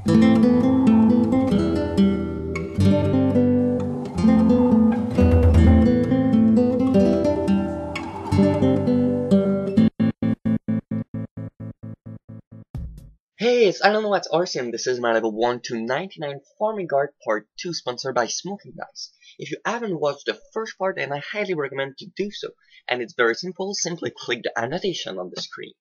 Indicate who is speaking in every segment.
Speaker 1: Hey, it's IdkWhatsRc and this is my level 1 to 99 Farming Guide Part 2 sponsored by Smoking Dice. If you haven't watched the first part, then I highly recommend to do so. And it's very simple, simply click the annotation on the screen.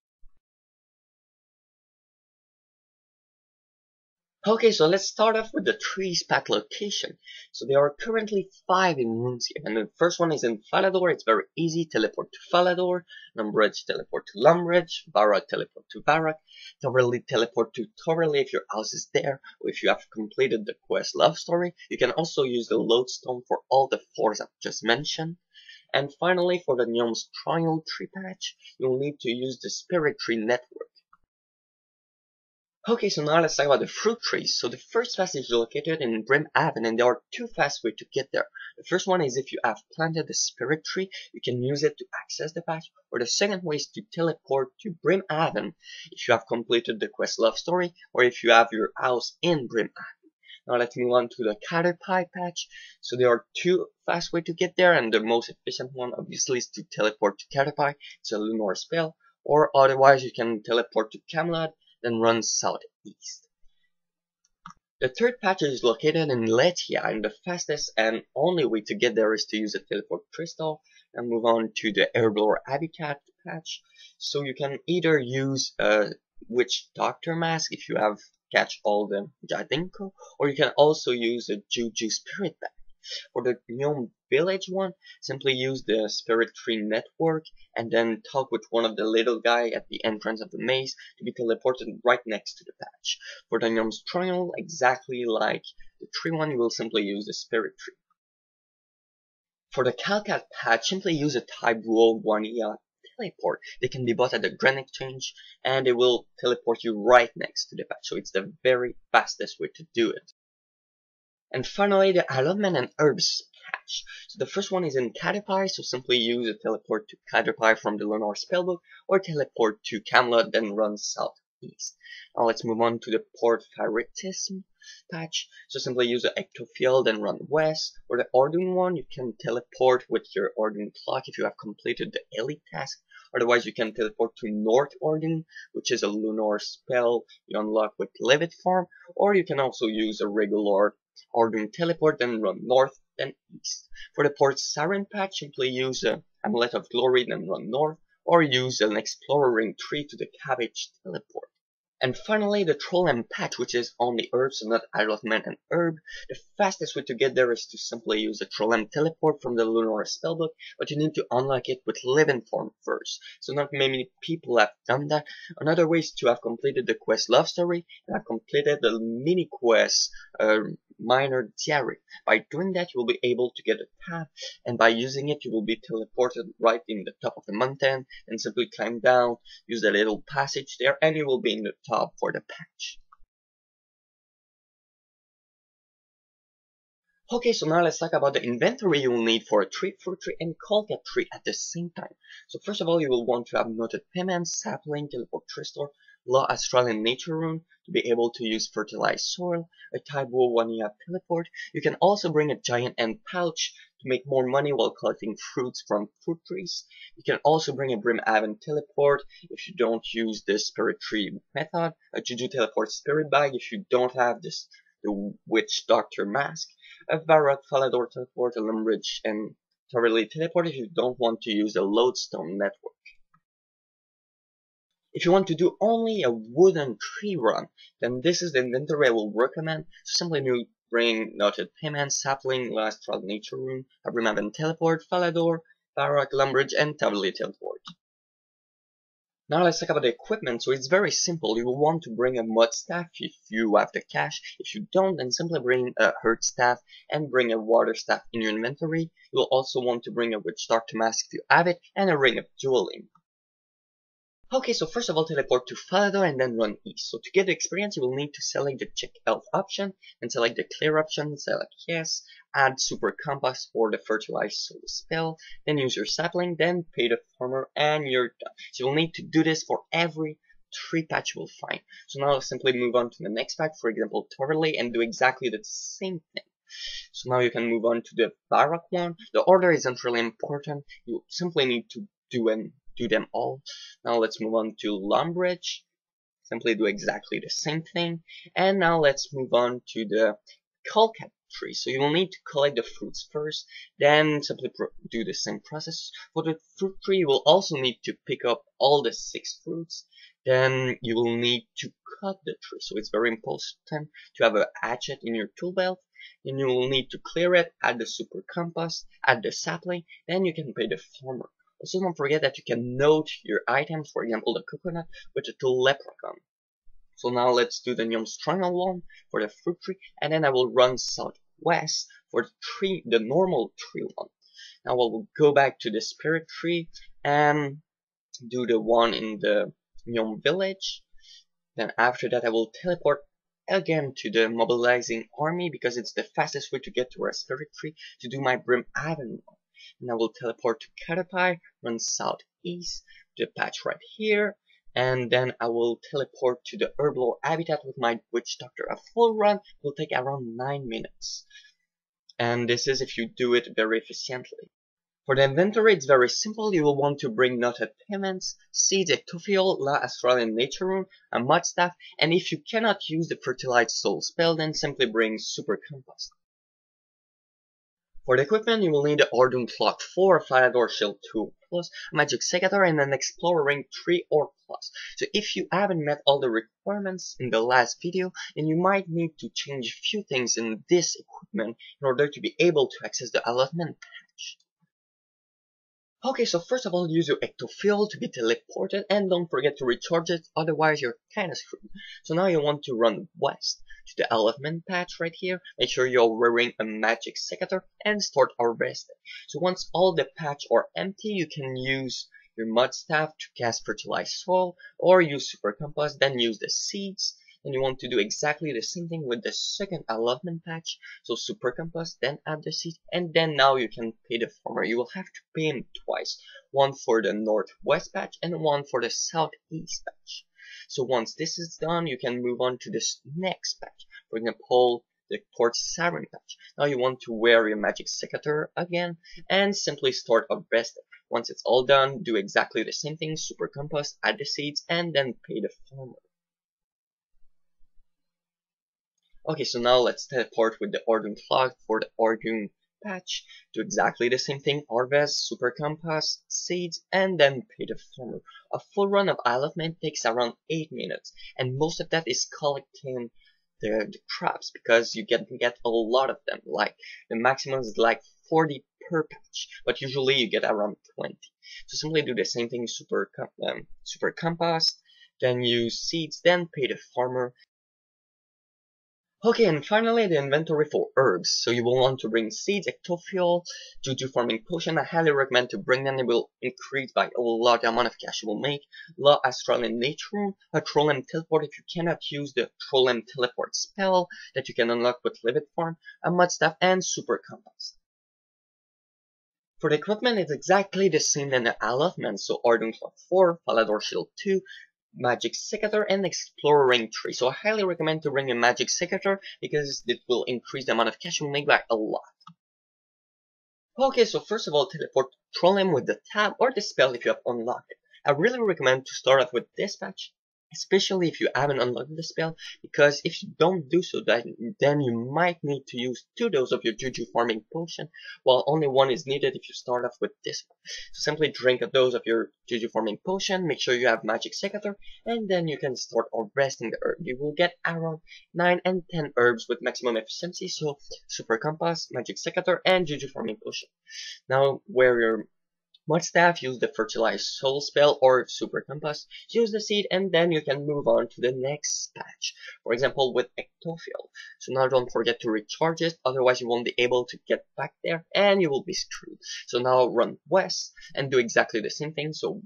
Speaker 1: Okay, so let's start off with the trees pack location. So there are currently 5 in rooms here, and the first one is in Falador. It's very easy. Teleport to Falador. Lumbridge, teleport to Lumbridge. Varrock, teleport to Varrock. Torrelly, teleport to Torrelly if your house is there, or if you have completed the quest Love Story. You can also use the lodestone for all the 4s I've just mentioned. And finally, for the Gnome's Triangle Tree Patch, you'll need to use the Spirit Tree Network. Okay, so now let's talk about the fruit trees. So the first fast is located in Brimhaven, and there are 2 fast ways to get there. The first one is if you have planted the spirit tree, you can use it to access the patch, or the second way is to teleport to Brimhaven if you have completed the quest Love Story, or if you have your house in Brimhaven. Now let's move on to the Caterpie patch. So there are 2 fast ways to get there, and the most efficient one obviously is to teleport to Caterpie. It's a lunar spell, or otherwise you can teleport to Camelot, then run southeast. The third patch is located in Letia, and the fastest and only way to get there is to use a teleport crystal and move on to the Herblore Habitat patch. So you can either use a Witch Doctor Mask if you have catch all the Jadinko, or you can also use a Juju Spirit Bag. For the Gnome Village one, simply use the Spirit Tree Network and then talk with one of the little guy at the entrance of the maze to be teleported right next to the patch. For the Gnome's Triangle, exactly like the tree one, you will simply use the Spirit Tree. For the Calquat patch, simply use a Type Rule 1EA teleport. They can be bought at the Grand Exchange and they will teleport you right next to the patch, so it's the very fastest way to do it. And finally, the Allotment and Herbs patch. So the first one is in Caterpie, so simply use a teleport to Caterpie from the Lunar Spellbook, or teleport to Camelot, then run southeast. Now let's move on to the Port Pharitism patch. So simply use the Ectofield and run west. For the Ordun one, you can teleport with your Ordun clock if you have completed the Elite task. Otherwise, you can teleport to North Ordun, which is a lunar spell you unlock with Levitt Farm, or you can also use a regular Ordun teleport, then run north, then east. For the Port Sarin patch, simply use the Amulet of Glory, then run north, or use an Explorer Ring 3 to the Cabbage teleport. And finally, the Trollem patch, which is only herbs and not Allotment and Herb. The fastest way to get there is to simply use the Trollem teleport from the Lunar Spellbook, but you need to unlock it with Living Form first. So not many people have done that. Another way is to have completed the quest Love Story and have completed the mini quest Minor Diary. By doing that, you will be able to get a tab, and by using it, you will be teleported right in the top of the mountain, and simply climb down, use the little passage there, and you will be in the top for the patch. Okay, so now let's talk about the inventory you will need for a tree, fruit tree, and Calquat tree at the same time. So first of all, you will want to have noted payment, sapling, teleport crystal, law astral and nature rune to be able to use fertilized soil, a type 1EA teleport. You can also bring a giant end pouch to make more money while collecting fruits from fruit trees. You can also bring a Brimhaven teleport if you don't use the spirit tree method, a Juju teleport spirit bag if you don't have the Witch Doctor mask, a Varrock Falador teleport, a Lumbridge and Torrelly teleport if you don't want to use the lodestone network. If you want to do only a wooden tree run, then this is the inventory I will recommend. So simply bring noted payment, sapling, last trial nature rune, a Brimhaven teleport, Falador, Varrock, Lumbridge, and Torrelly teleport. Now let's talk about the equipment. So it's very simple. You will want to bring a mud staff if you have the cash. If you don't, then simply bring a herd staff and bring a water staff in your inventory. You will also want to bring a Witch Doctor mask if you have it, and a ring of dueling. Okay, so first of all, teleport to Falador and then run east. So to get the experience, you will need to select the check elf option and select the clear option, select yes, add super compass or the fertilized soul spell, then use your sapling, then pay the farmer, and you're done. So you'll need to do this for every 3 patch will find. So now I'll simply move on to the next patch, for example, Torley, and do exactly the same thing. So now you can move on to the Barak one. The order isn't really important. You simply need to do them all. Now let's move on to Lumbridge. Simply do exactly the same thing. And now let's move on to the Calquat tree. So you will need to collect the fruits first, then simply do the same process. For the fruit tree, you will also need to pick up all the 6 fruits. Then you will need to cut the tree. So it's very important to have a hatchet in your tool belt. Then you will need to clear it, add the super compost, add the sapling, then you can pay the farmer. Also don't forget that you can note your items, for example the coconut, with the tool leprechaun. So now let's do the Neom Strangle one for the fruit tree, and then I will run southwest for the normal tree one. Now we'll go back to the spirit tree and do the one in the Neom village. Then after that I will teleport again to the mobilizing army because it's the fastest way to get to our spirit tree to do my Brim Avenue. And I will teleport to Caterpie, run southeast to the patch right here, and then I will teleport to the Herblore habitat with my Witch Doctor. A full run will take around 9 minutes. And this is if you do it very efficiently. For the inventory, it's very simple. You will want to bring knotted pigments, seeds, ectopiol, La Australian Nature Rune, a mud staff, and if you cannot use the Fertilized Soul spell, then simply bring Super Compost. For the equipment, you will need the Ordun Clock 4, Falador Shield 2 plus, a Magic Secator, and an Explorer Ring 3 or plus. So if you haven't met all the requirements in the last video, then you might need to change a few things in this equipment in order to be able to access the allotment patch. Okay, so first of all, use your ectofuel to be teleported, and don't forget to recharge it, otherwise you're kinda screwed. So now you want to run west to the allotment patch right here. Make sure you're wearing a magic secator and start harvesting. So once all the patch are empty, you can use your mud staff to cast fertilized soil, or use super compost, then use the seeds. And you want to do exactly the same thing with the second allotment patch. So super compost, then add the seed, and then now you can pay the farmer. You will have to pay him twice. One for the northwest patch and one for the southeast patch. So once this is done, you can move on to this next patch. For example, the Port Siren patch. Now you want to wear your magic secator again and simply start harvesting. Once it's all done, do exactly the same thing. Super compost, add the seeds, and then pay the farmer. Okay, so now let's teleport with the Ordun Clock for the Ordun patch. Do exactly the same thing, harvest, super compost, seeds, and then pay the farmer. A full run of allotment takes around 8 minutes, and most of that is collecting the crops because you get a lot of them. Like the maximum is like 40 per patch, but usually you get around 20. So simply do the same thing, super compost, then use seeds, then pay the farmer. Okay, and finally the inventory for herbs. So you will want to bring seeds, ectofuel, juju farming potion. I highly recommend to bring them. It will increase by a lot the amount of cash you will make. La Australian Nature Rune, a Trollem teleport if you cannot use the Trollem teleport spell that you can unlock with Livid Farm, a mud staff, and super compost. For the equipment, it's exactly the same as the allotment. So Ordun Clock 4, Falador Shield 2, Magic Secator, and Explorer Ring 3. So I highly recommend to bring a Magic Secator because it will increase the amount of cash you make by a lot. Okay, so first of all, teleport Trollem with the tab or the spell if you have unlocked it. I really recommend to start off with this patch, especially if you haven't unlocked the spell, because if you don't do so, then you might need to use 2 doses of your juju farming potion, while only 1 is needed if you start off with this one. So simply drink a dose of your juju farming potion, make sure you have magic secator, and then you can start harvesting the herb. You will get around 9 and 10 herbs with maximum efficiency, so super compost, magic secator, and juju farming potion. Now wear your mud staff, use the fertilized soul spell or super compost, use the seed, and then you can move on to the next patch. For example, with ectofuel. So now don't forget to recharge it, otherwise you won't be able to get back there and you will be screwed. So now run west and do exactly the same thing. So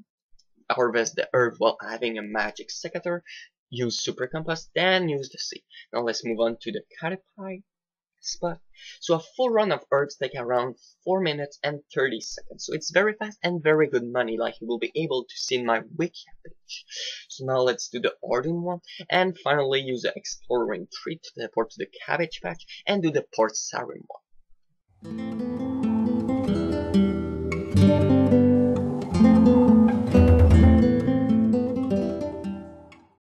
Speaker 1: harvest the herb while having a magic secator, use super compost, then use the seed. Now let's move on to the Caterpie. spot. So a full run of herbs take around 4 minutes and 30 seconds. So it's very fast and very good money, like you will be able to see in my wiki page. So now let's do the Arden one, and finally use the exploring tree to teleport to the cabbage patch and do the Port Sarim one.